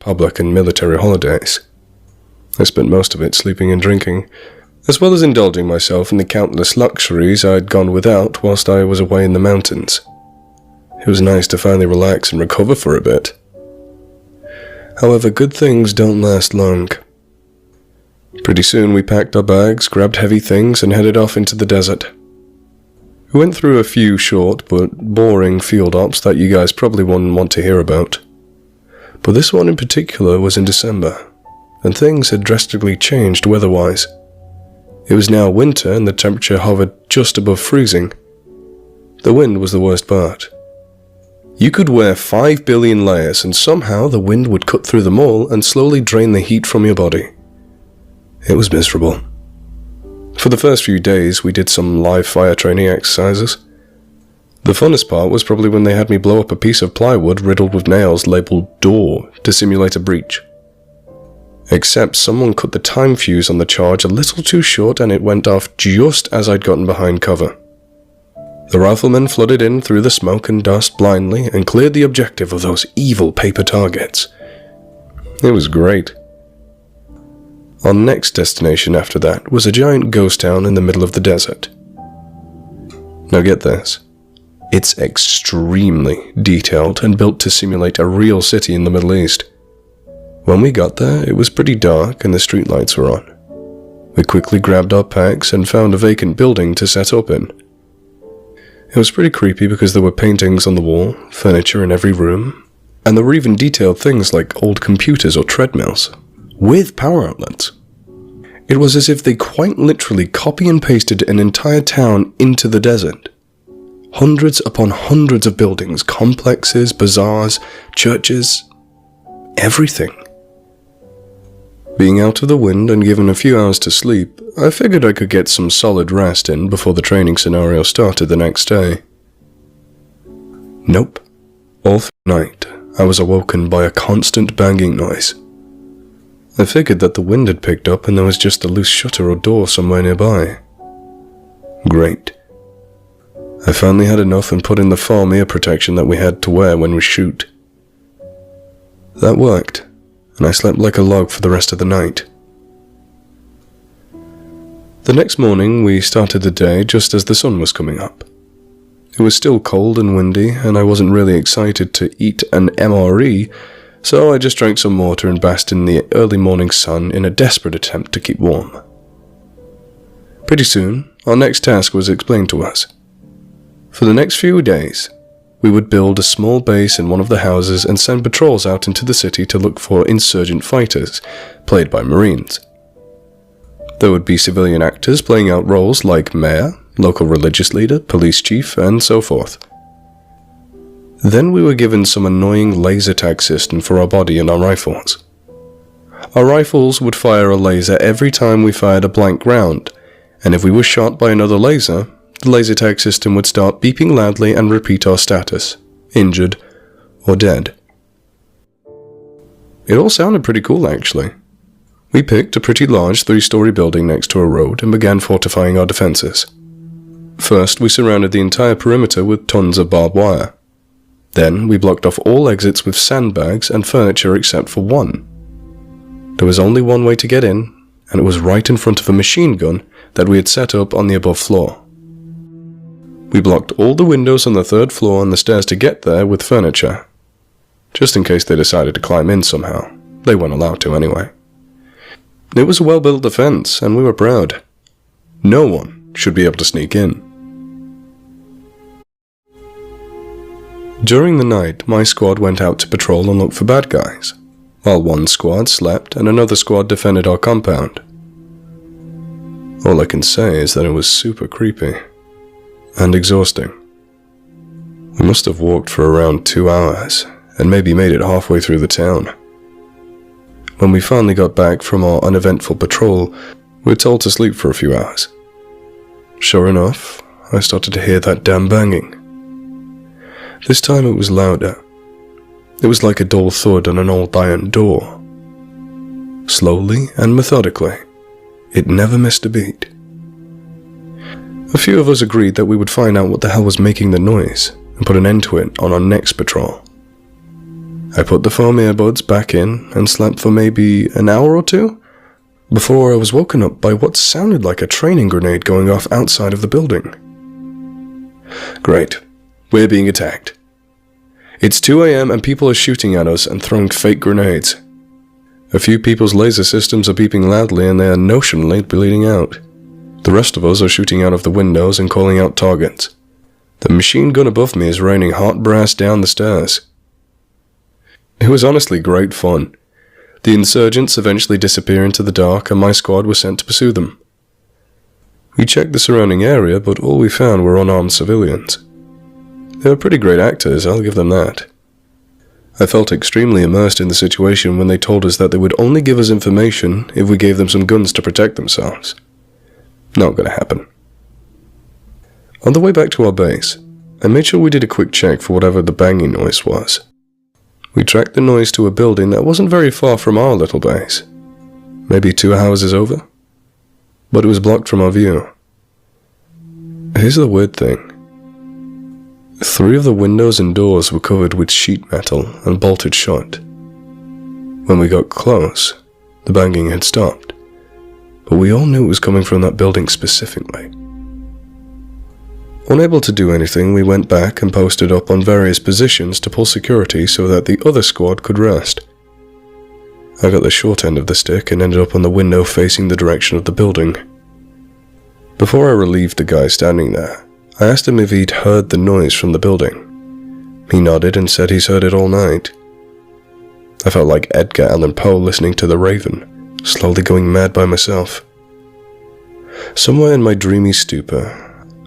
public and military holidays. I spent most of it sleeping and drinking, as well as indulging myself in the countless luxuries I'd gone without whilst I was away in the mountains. It was nice to finally relax and recover for a bit. However, good things don't last long. Pretty soon we packed our bags, grabbed heavy things, and headed off into the desert. We went through a few short but boring field ops that you guys probably wouldn't want to hear about. But this one in particular was in December, and things had drastically changed weather-wise. It was now winter and the temperature hovered just above freezing. The wind was the worst part. You could wear 5 billion layers and somehow the wind would cut through them all and slowly drain the heat from your body. It was miserable. For the first few days we did some live fire training exercises. The funnest part was probably when they had me blow up a piece of plywood riddled with nails labelled door to simulate a breach. Except someone cut the time fuse on the charge a little too short and it went off just as I'd gotten behind cover. The riflemen flooded in through the smoke and dust blindly and cleared the objective of those evil paper targets. It was great. Our next destination after that was a giant ghost town in the middle of the desert. Now get this. It's extremely detailed and built to simulate a real city in the Middle East. When we got there, it was pretty dark and the streetlights were on. We quickly grabbed our packs and found a vacant building to set up in. It was pretty creepy because there were paintings on the wall, furniture in every room, and there were even detailed things like old computers or treadmills, with power outlets. It was as if they quite literally copy and pasted an entire town into the desert. Hundreds upon hundreds of buildings, complexes, bazaars, churches, everything. Being out of the wind and given a few hours to sleep, I figured I could get some solid rest in before the training scenario started the next day. Nope. All through the night, I was awoken by a constant banging noise. I figured that the wind had picked up and there was just a loose shutter or door somewhere nearby. Great. I finally had enough and put in the foam ear protection that we had to wear when we shoot. That worked, and I slept like a log for the rest of the night. The next morning we started the day just as the sun was coming up. It was still cold and windy, and I wasn't really excited to eat an MRE, so I just drank some water and basked in the early morning sun in a desperate attempt to keep warm. Pretty soon, our next task was explained to us. For the next few days, we would build a small base in one of the houses and send patrols out into the city to look for insurgent fighters, played by Marines. There would be civilian actors playing out roles like mayor, local religious leader, police chief, and so forth. Then we were given some annoying laser tag system for our body and our rifles. Our rifles would fire a laser every time we fired a blank round, and if we were shot by another laser, the laser tag system would start beeping loudly and repeat our status, injured or dead. It all sounded pretty cool actually. We picked a pretty large 3-story building next to a road and began fortifying our defenses. First, we surrounded the entire perimeter with tons of barbed wire. Then, we blocked off all exits with sandbags and furniture except for one. There was only one way to get in, and it was right in front of a machine gun that we had set up on the above floor. We blocked all the windows on the 3rd floor and the stairs to get there with furniture, just in case they decided to climb in somehow. They weren't allowed to anyway. It was a well-built defense, and we were proud. No one should be able to sneak in. During the night, my squad went out to patrol and look for bad guys, while one squad slept and another squad defended our compound. All I can say is that it was super creepy and exhausting. We must have walked for around 2 hours, and maybe made it halfway through the town. When we finally got back from our uneventful patrol, we were told to sleep for a few hours. Sure enough, I started to hear that damn banging. This time it was louder. It was like a dull thud on an old iron door. Slowly and methodically, it never missed a beat. A few of us agreed that we would find out what the hell was making the noise and put an end to it on our next patrol. I put the foam earbuds back in and slept for maybe an hour or two before I was woken up by what sounded like a training grenade going off outside of the building. Great. We're being attacked. It's 2 a.m. and people are shooting at us and throwing fake grenades. A few people's laser systems are beeping loudly and they are notionally bleeding out. The rest of us are shooting out of the windows and calling out targets. The machine gun above me is raining hot brass down the stairs. It was honestly great fun. The insurgents eventually disappear into the dark and my squad was sent to pursue them. We checked the surrounding area, but all we found were unarmed civilians. They were pretty great actors, I'll give them that. I felt extremely immersed in the situation when they told us that they would only give us information if we gave them some guns to protect themselves. Not gonna happen. On the way back to our base, I made sure we did a quick check for whatever the banging noise was. We tracked the noise to a building that wasn't very far from our little base. Maybe 2 houses over? But it was blocked from our view. Here's the weird thing. 3 of the windows and doors were covered with sheet metal and bolted shut. When we got close, the banging had stopped, but we all knew it was coming from that building specifically. Unable to do anything, we went back and posted up on various positions to pull security so that the other squad could rest. I got the short end of the stick and ended up on the window facing the direction of the building. Before I relieved the guy standing there, I asked him if he'd heard the noise from the building. He nodded and said he's heard it all night. I felt like Edgar Allan Poe listening to The Raven, slowly going mad by myself. Somewhere in my dreamy stupor,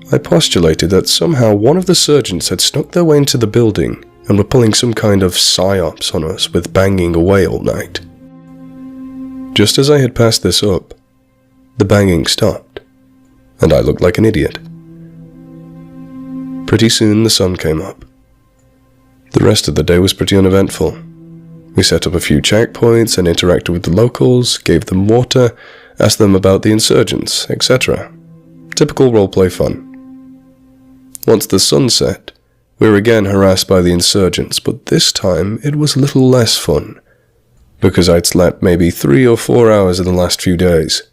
I postulated that somehow one of the surgeons had snuck their way into the building and were pulling some kind of psyops on us with banging away all night. Just as I had passed this up, the banging stopped, and I looked like an idiot. Pretty soon the sun came up. The rest of the day was pretty uneventful. We set up a few checkpoints and interacted with the locals, gave them water, asked them about the insurgents, etc. Typical roleplay fun. Once the sun set, we were again harassed by the insurgents, but this time it was a little less fun, because I'd slept maybe 3 or 4 hours in the last few days.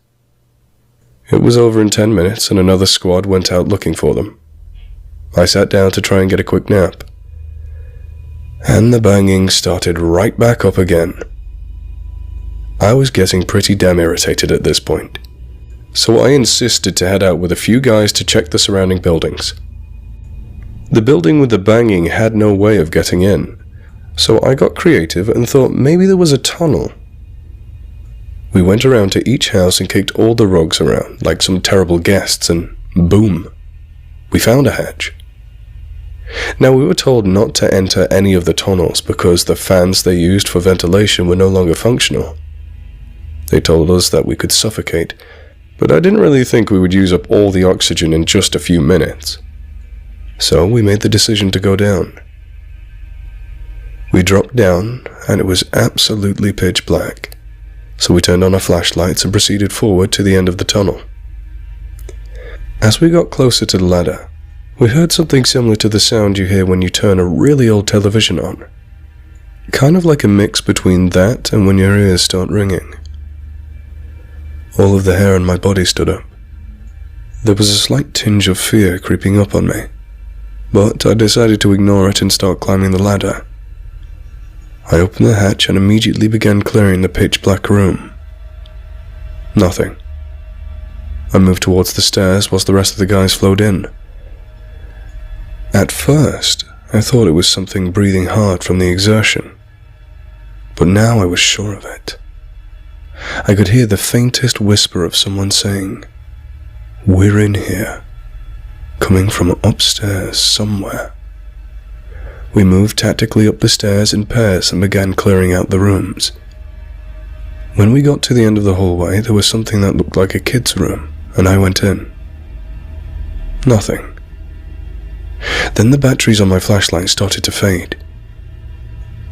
It was over in 10 minutes and another squad went out looking for them. I sat down to try and get a quick nap. And the banging started right back up again. I was getting pretty damn irritated at this point, so I insisted to head out with a few guys to check the surrounding buildings. The building with the banging had no way of getting in, so I got creative and thought maybe there was a tunnel. We went around to each house and kicked all the rugs around like some terrible guests and boom, we found a hatch. Now we were told not to enter any of the tunnels because the fans they used for ventilation were no longer functional. They told us that we could suffocate, but I didn't really think we would use up all the oxygen in just a few minutes. So we made the decision to go down. We dropped down and it was absolutely pitch black, so we turned on our flashlights and proceeded forward to the end of the tunnel. As we got closer to the ladder, we heard something similar to the sound you hear when you turn a really old television on. Kind of like a mix between that and when your ears start ringing. All of the hair on my body stood up. There was a slight tinge of fear creeping up on me, but I decided to ignore it and start climbing the ladder. I opened the hatch and immediately began clearing the pitch black room. Nothing. I moved towards the stairs whilst the rest of the guys flowed in. At first, I thought it was something breathing hard from the exertion, but now I was sure of it. I could hear the faintest whisper of someone saying, "We're in here," coming from upstairs somewhere. We moved tactically up the stairs in pairs and began clearing out the rooms. When we got to the end of the hallway, there was something that looked like a kid's room, and I went in. Nothing. Then the batteries on my flashlight started to fade.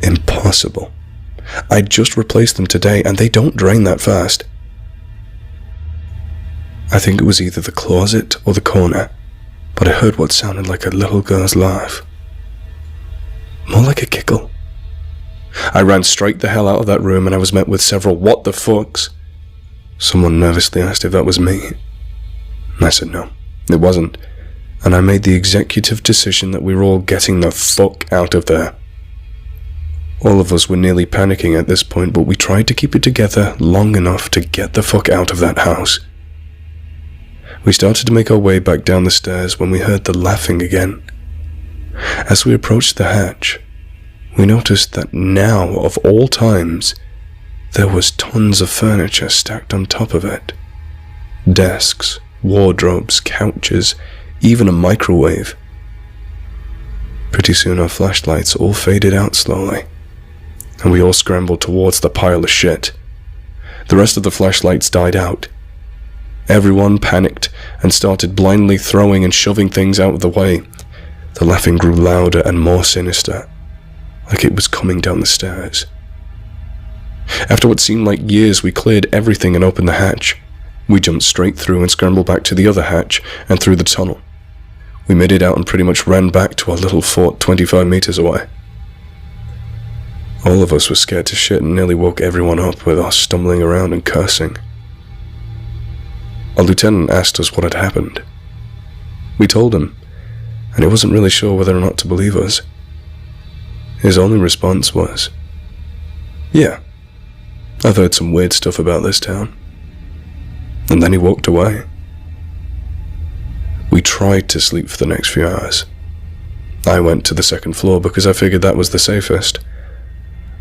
Impossible. I'd just replaced them today and they don't drain that fast. I think it was either the closet or the corner, but I heard what sounded like a little girl's laugh. More like a giggle. I ran straight the hell out of that room and I was met with several what the fucks. Someone nervously asked if that was me. I said no, it wasn't, and I made the executive decision that we were all getting the fuck out of there. All of us were nearly panicking at this point, but we tried to keep it together long enough to get the fuck out of that house. We started to make our way back down the stairs when we heard the laughing again. As we approached the hatch, we noticed that now, of all times, there was tons of furniture stacked on top of it. Desks, wardrobes, couches, even a microwave. Pretty soon our flashlights all faded out slowly, and we all scrambled towards the pile of shit. The rest of the flashlights died out. Everyone panicked and started blindly throwing and shoving things out of the way. The laughing grew louder and more sinister, like it was coming down the stairs. After what seemed like years, we cleared everything and opened the hatch. We jumped straight through and scrambled back to the other hatch and through the tunnel. We made it out and pretty much ran back to our little fort 25 meters away. All of us were scared to shit and nearly woke everyone up with us stumbling around and cursing. Our lieutenant asked us what had happened. We told him, and he wasn't really sure whether or not to believe us. His only response was, "Yeah, I've heard some weird stuff about this town." And then he walked away. We tried to sleep for the next few hours. I went to the second floor because I figured that was the safest.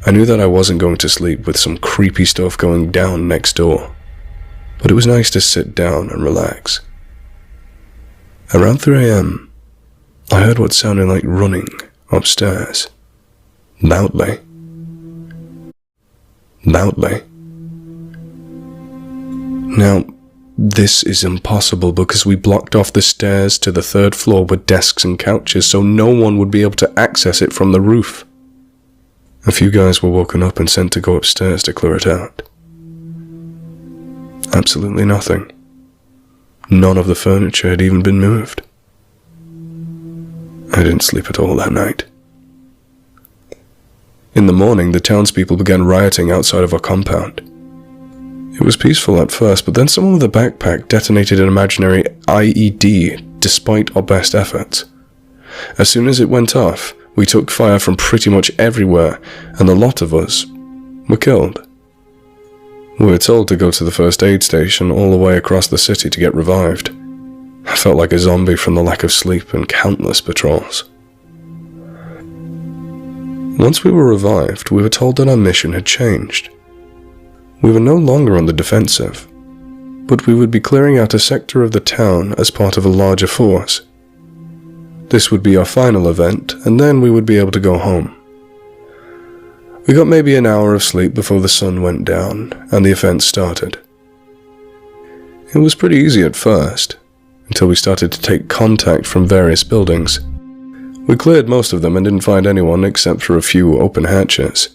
I knew that I wasn't going to sleep with some creepy stuff going down next door, but it was nice to sit down and relax. Around 3 a.m., I heard what sounded like running upstairs. Loudly. Now, this is impossible because we blocked off the stairs to the third floor with desks and couches so no one would be able to access it from the roof. A few guys were woken up and sent to go upstairs to clear it out. Absolutely nothing. None of the furniture had even been moved. I didn't sleep at all that night. In the morning, the townspeople began rioting outside of our compound. It was peaceful at first, but then someone with a backpack detonated an imaginary IED despite our best efforts. As soon as it went off, we took fire from pretty much everywhere, and a lot of us were killed. We were told to go to the first aid station all the way across the city to get revived. I felt like a zombie from the lack of sleep and countless patrols. Once we were revived, we were told that our mission had changed. We were no longer on the defensive, but we would be clearing out a sector of the town as part of a larger force. This would be our final event, and then we would be able to go home. We got maybe an hour of sleep before the sun went down, and the offense started. It was pretty easy at first, until we started to take contact from various buildings. We cleared most of them and didn't find anyone except for a few open hatches.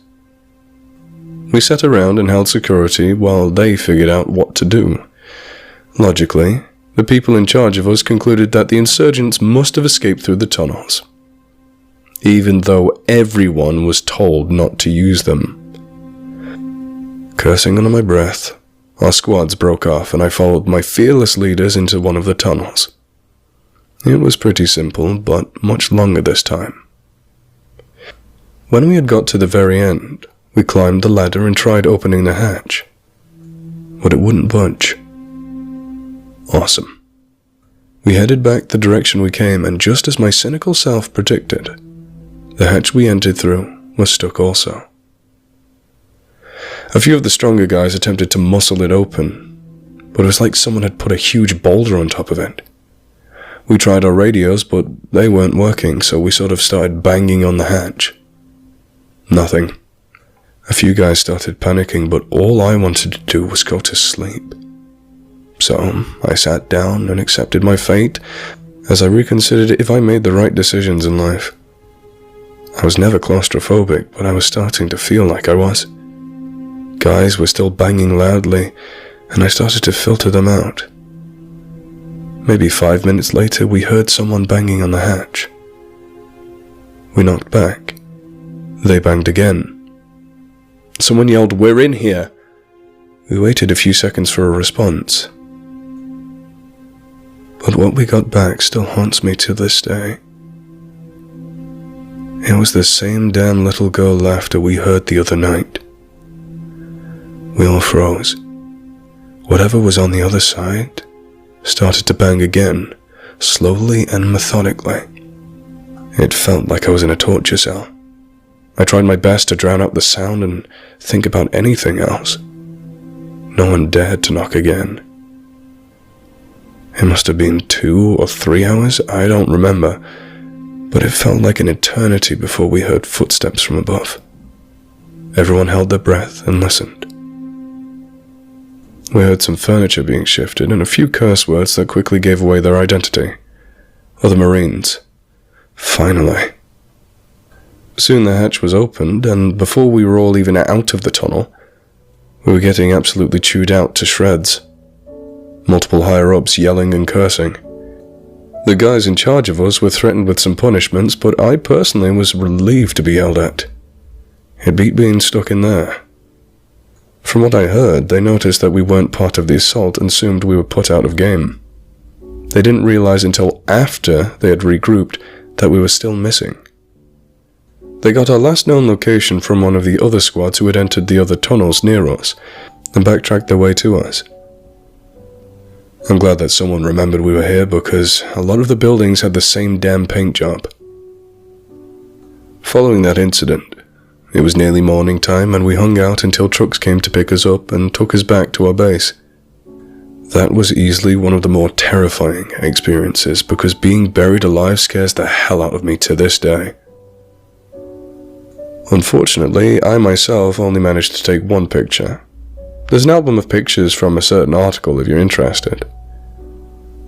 We sat around and held security while they figured out what to do. Logically, the people in charge of us concluded that the insurgents must have escaped through the tunnels, even though everyone was told not to use them. Cursing under my breath, our squads broke off and I followed my fearless leaders into one of the tunnels. It was pretty simple, but much longer this time. When we had got to the very end, we climbed the ladder and tried opening the hatch, but it wouldn't budge. Awesome. We headed back the direction we came, and just as my cynical self predicted, the hatch we entered through was stuck also. A few of the stronger guys attempted to muscle it open, but it was like someone had put a huge boulder on top of it. We tried our radios, but they weren't working, so we sort of started banging on the hatch. Nothing. A few guys started panicking, but all I wanted to do was go to sleep. So I sat down and accepted my fate as I reconsidered if I made the right decisions in life. I was never claustrophobic, but I was starting to feel like I was. Guys were still banging loudly, and I started to filter them out. Maybe 5 minutes later, we heard someone banging on the hatch. We knocked back. They banged again, Someone yelled, "We're in here!" We waited a few seconds for a response. But what we got back still haunts me to this day. It was the same damn little girl laughter we heard the other night. We all froze. Whatever was on the other side started to bang again, slowly and methodically. It felt like I was in a torture cell. I tried my best to drown out the sound and think about anything else. No one dared to knock again. It must have been 2 or 3 hours, I don't remember, but it felt like an eternity before we heard footsteps from above. Everyone held their breath and listened. We heard some furniture being shifted and a few curse words that quickly gave away their identity. Other Marines. Finally. Soon the hatch was opened, and before we were all even out of the tunnel, we were getting absolutely chewed out to shreds. Multiple higher-ups yelling and cursing. The guys in charge of us were threatened with some punishments, but I personally was relieved to be yelled at. It beat being stuck in there. From what I heard, they noticed that we weren't part of the assault and assumed we were put out of game. They didn't realize until after they had regrouped that we were still missing. They got our last known location from one of the other squads who had entered the other tunnels near us and backtracked their way to us. I'm glad that someone remembered we were here because a lot of the buildings had the same damn paint job. Following that incident, it was nearly morning time and we hung out until trucks came to pick us up and took us back to our base. That was easily one of the more terrifying experiences because being buried alive scares the hell out of me to this day. Unfortunately, I myself only managed to take one picture. There's an album of pictures from a certain article if you're interested.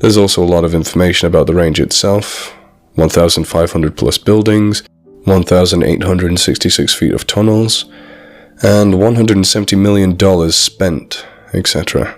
There's also a lot of information about the range itself, 1,500 plus buildings, 1,866 feet of tunnels, and $170 million spent, etc.